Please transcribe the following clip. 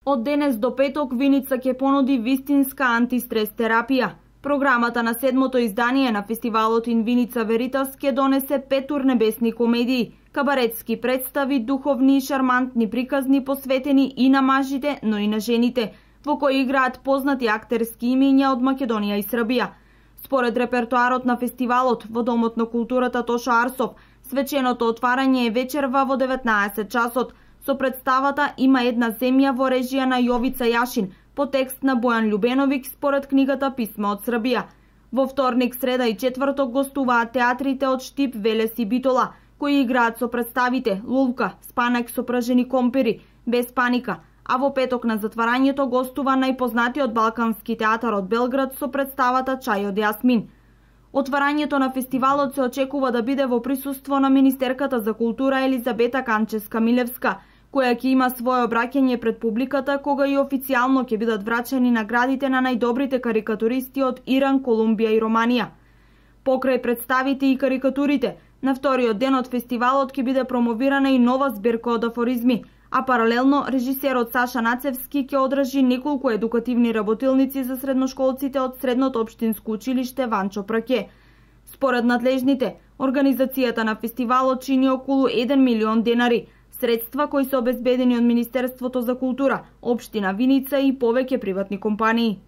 Од денес до петок Виница ќе понуди вистинска антистрес терапија. Програмата на 7-то издание на фестивалот In Vinica Veritas ќе донесе 5 урнебесни комедии, кабаретски представи, духовни и шармантни приказни посветени и на мажите, но и на жените, во кои играат познати актерски имиња од Македонија и Србија. Според репертоарот на фестивалот во Домот на културата Тошо Арсов, свеченото отварање е вечерва во 19 часот. Со представата Има една земја во режија на Јовица Јашин, по текст на Бојан Љубеновик според книгата Писма од Србија. Во вторник, среда и четврток гостуваат театрите од Штип, Велес и Битола, кои играат со представите Лулка, Спанак со пражени компири, Без паника, а во петок на затварањето гостува најпознатиот балкански театар од Белград со представата Чај од Јасмин. Отварањето на фестивалот се очекува да биде во присуство на министерката за култура Елизабета Канчевска-Милевска, која ќе има свое обраќање пред публиката кога и официјално ќе бидат врачени наградите на најдобрите карикатуристи од Иран, Колумбија и Романија. Покрај представите и карикатурите, на вториот ден од фестивалот ќе биде промовирана и нова збирка од афоризми, а паралелно режисерот Саша Нацевски ќе одржи неколку едукативни работилници за средношколците од Средното општинско училиште Ванчо Праке. Според надлежните, организацијата на фестивалот чини околу 1 милион денари, средства кои се обезбедени од Министерството за култура, Општина Виница и повеќе приватни компании.